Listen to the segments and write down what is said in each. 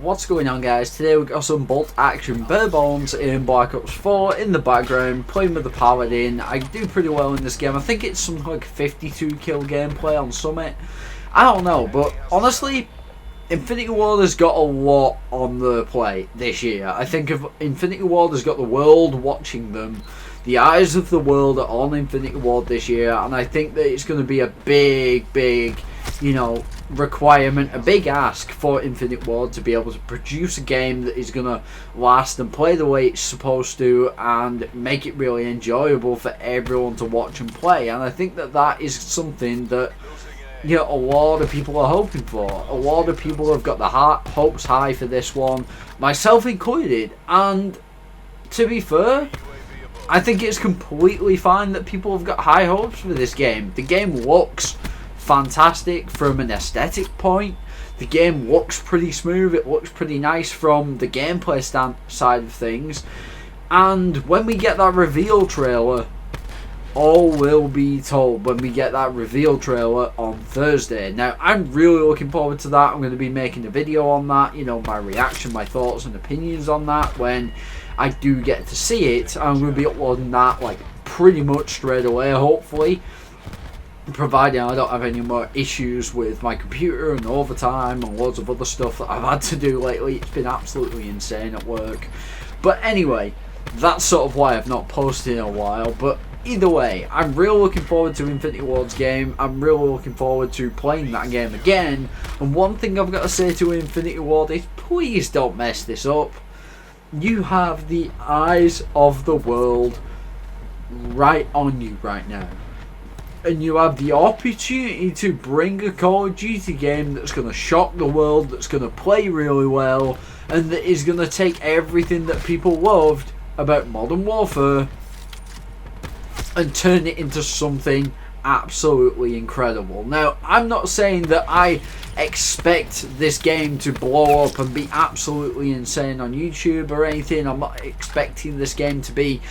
What's going on, guys? Today we've got some bolt action bare bones in Black Ops 4 in the background, playing with the Paladin. I do pretty well in this game. I think it's something like 52 kill gameplay on Summit. I don't know, but honestly, Infinity Ward has got a lot on the plate this year. I think if Infinity Ward has got the world watching them, the eyes of the world are on Infinity Ward this year, and I think that it's going to be a big, requirement, a big ask for Infinite Ward to be able to produce a game that is going to last and play the way it's supposed to and make it really enjoyable for everyone to watch and play. And I think that that is something that a lot of people are hoping for. A lot of people have got the hopes high for this one, myself included. And to be fair, I think it's completely fine that people have got high hopes for this game. The game looks fantastic from an aesthetic point. The game looks pretty smooth. It looks pretty nice from the gameplay side of things. And when we get that reveal trailer, all will be told when we get that reveal trailer on Thursday. Now, I'm really looking forward to that. I'm going to be making a video on that, my reaction, my thoughts and opinions on that when I do get to see it. I'm going to be uploading that pretty much straight away, hopefully, providing I don't have any more issues with my computer and overtime and loads of other stuff that I've had to do lately. It's been absolutely insane at work. But anyway, that's sort of why I've not posted in a while. But either way, I'm really looking forward to Infinity Ward's game. I'm really looking forward to playing that game again. And one thing I've got to say to Infinity Ward is, please don't mess this up. You have the eyes of the world right on you right now. And you have the opportunity to bring a Call of Duty game that's going to shock the world, that's going to play really well, and that is going to take everything that people loved about Modern Warfare and turn it into something absolutely incredible. Now, I'm not saying that I expect this game to blow up and be absolutely insane on YouTube or anything. I'm not expecting this game to be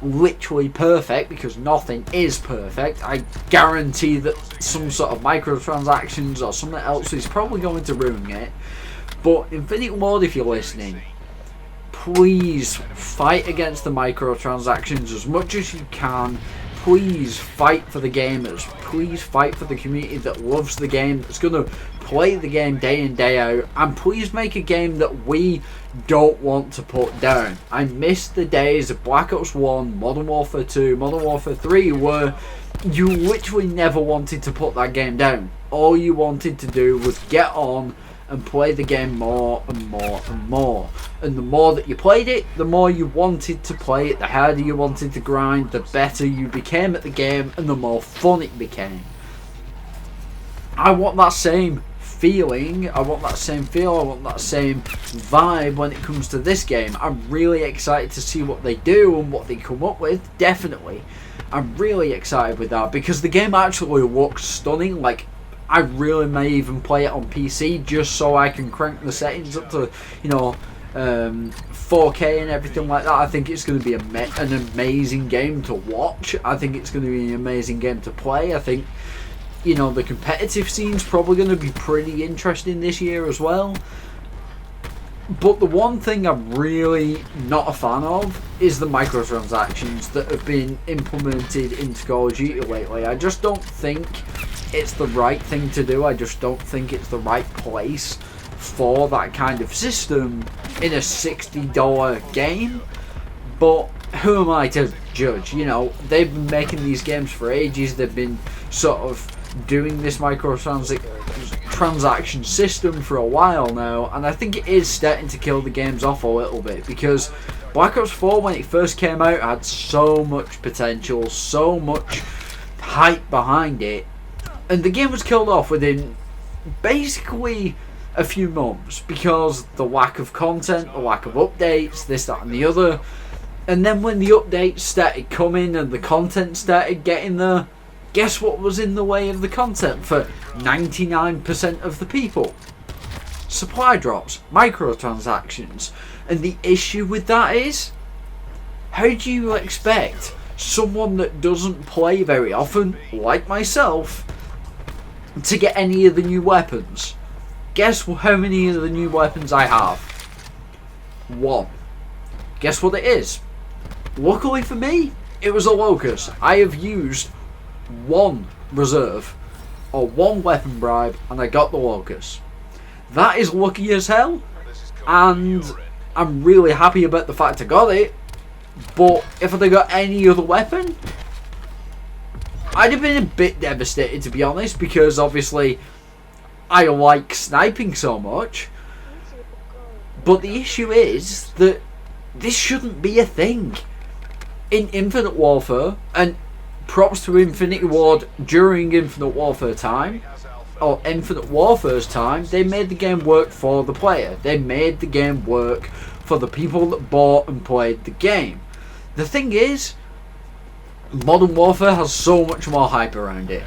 literally perfect, because nothing is perfect. I guarantee that some sort of microtransactions or something else is probably going to ruin it. But Infinity Ward, if you're listening, please fight against the microtransactions as much as you can. Please fight for the gamers. Please fight for the community that loves the game, that's going to play the game day in, day out. And please make a game that we don't want to put down. I miss the days of Black Ops 1, Modern Warfare 2, Modern Warfare 3, where you literally never wanted to put that game down. All you wanted to do was get on and play the game more and more and more. And the more that you played it, the more you wanted to play it, the harder you wanted to grind, the better you became at the game, and the more fun it became. I want that same feeling, I want that same feel, I want that same vibe when it comes to this game. I'm really excited to see what they do and what they come up with, definitely. I'm really excited with that, because the game actually looks stunning. I really may even play it on PC just so I can crank the settings up to, 4K and everything like that. I think it's going to be an amazing game to watch. I think it's going to be an amazing game to play. I think, the competitive scene's probably going to be pretty interesting this year as well. But the one thing I'm really not a fan of is the microtransactions that have been implemented into Call of Duty lately. I just don't think it's the right thing to do. I just don't think it's the right place for that kind of system in a $60 game. But who am I to judge? They've been making these games for ages. They've been sort of doing this microtransaction system for a while now, and I think it is starting to kill the games off a little bit, because Black Ops 4, when it first came out, had so much potential, so much hype behind it, and the game was killed off within basically a few months because the lack of content, the lack of updates, this, that and the other. And then when the updates started coming and the content started getting there, guess what was in the way of the content for 99% of the people? Supply drops, microtransactions. And the issue with that is, how do you expect someone that doesn't play very often, like myself, to get any of the new weapons? Guess how many of the new weapons I have? 1. Guess what it is? Luckily for me, it was a Locust. I have used 1 reserve or 1 weapon bribe and I got the Locust. That is lucky as hell, and I'm really happy about the fact I got it. But if I'd have got any other weapon, I'd have been a bit devastated, to be honest, because obviously I like sniping so much. But the issue is that this shouldn't be a thing. In Infinite Warfare, and props to Infinity Ward during Infinite Warfare time, or Infinite Warfare's time, they made the game work for the player. They made the game work for the people that bought and played the game. The thing is, Modern Warfare has so much more hype around it.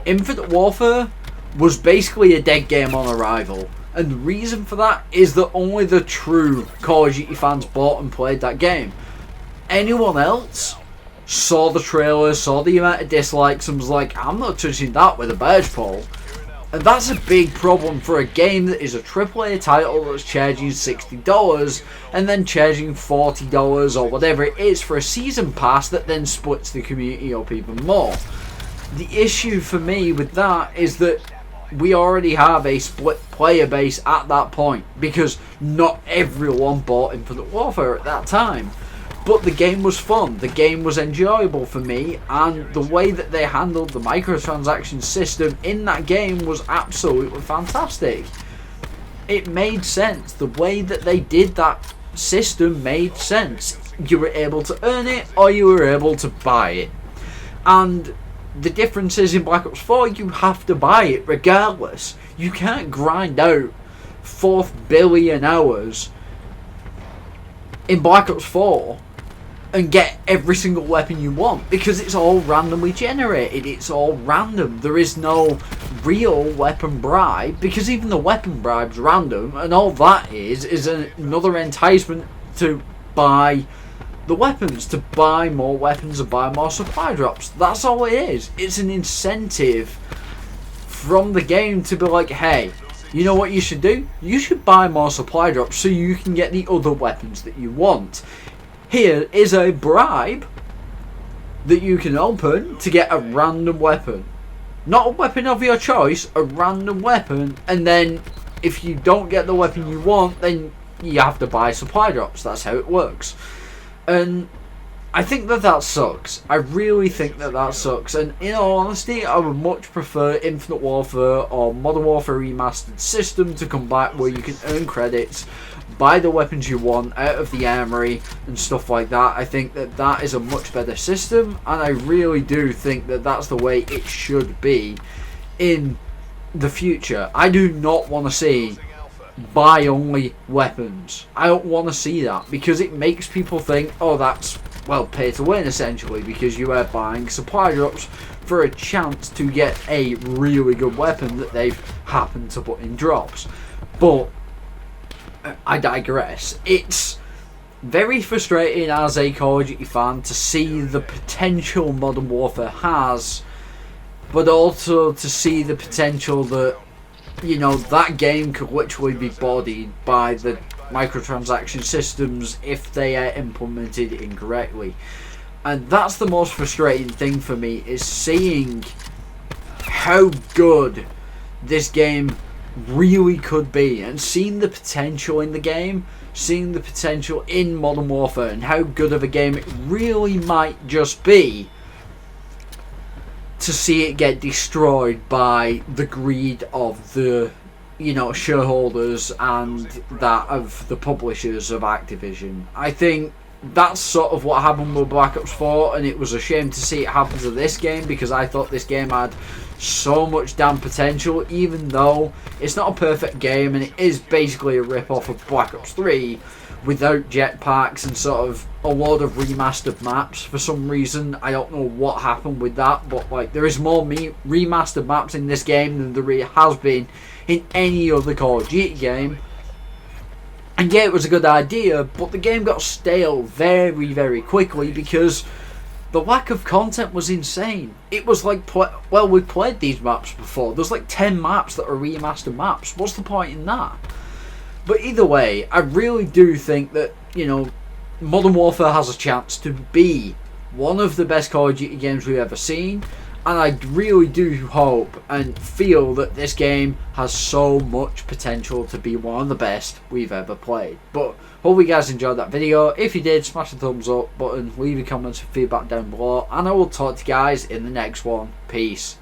Infinite Warfare was basically a dead game on arrival, and the reason for that is that only the true Call of Duty fans bought and played that game. Anyone else saw the trailer, saw the amount of dislikes, and was like, I'm not touching that with a barge pole. And that's a big problem for a game that is a AAA title that's charging $60 and then charging $40 or whatever it is for a season pass that then splits the community up even more. The issue for me with that is that we already have a split player base at that point, because not everyone bought Infinite Warfare at that time. But the game was fun, the game was enjoyable for me, and the way that they handled the microtransaction system in that game was absolutely fantastic. It made sense. The way that they did that system made sense. You were able to earn it, or you were able to buy it. And the difference is, in Black Ops 4, you have to buy it regardless. You can't grind out 4 billion hours in Black Ops 4 and get every single weapon you want, because it's all randomly generated. It's all random. There is no real weapon bribe, because even the weapon bribe's random, and all that is another enticement to buy the weapons, to buy more weapons and buy more supply drops. That's all it is. It's an incentive from the game to be like, hey, you know what you should do? You should buy more supply drops so you can get the other weapons that you want. Here is a bribe that you can open to get a random weapon. Not a weapon of your choice, a random weapon, and then if you don't get the weapon you want, then you have to buy supply drops. That's how it works. And I think that sucks. I really think that sucks. And in all honesty, I would much prefer Infinite Warfare or Modern Warfare Remastered system to come back, where you can earn credits, buy the weapons you want out of the armory and stuff like that. I think that is a much better system, and I really do think that that's the way it should be in the future. I do not want to see buy only weapons. I don't want to see that, because it makes people think, oh, that's, well, pay to win essentially, because you are buying supply drops for a chance to get a really good weapon that they've happened to put in drops. But I digress. It's very frustrating as a Call of Duty fan to see the potential Modern Warfare has, but also to see the potential that, you know, that game could literally be bodied by the microtransaction systems if they are implemented incorrectly. And that's the most frustrating thing for me, is seeing how good this game really could be, and seeing the potential in the game, seeing the potential in Modern Warfare, and how good of a game it really might just be, to see it get destroyed by the greed of the, you know, shareholders and that of the publishers of Activision. I think that's sort of what happened with Black Ops 4, and it was a shame to see it happen to this game, because I thought this game had so much damn potential, even though it's not a perfect game and it is basically a rip-off of Black Ops 3 without jetpacks and sort of a load of remastered maps. For some reason, I don't know what happened with that, but like, there is more remastered maps in this game than there has been in any other Call of Duty game. And yeah, it was a good idea, but the game got stale very, very quickly, because the lack of content was insane. It was like, well, we've played these maps before. There's like 10 maps that are remastered maps. What's the point in that? But either way, I really do think that, you know, Modern Warfare has a chance to be one of the best Call of Duty games we've ever seen. And I really do hope and feel that this game has so much potential to be one of the best we've ever played. But hope you guys enjoyed that video. If you did, smash the thumbs up button, leave your comments and feedback down below, and I will talk to you guys in the next one. Peace.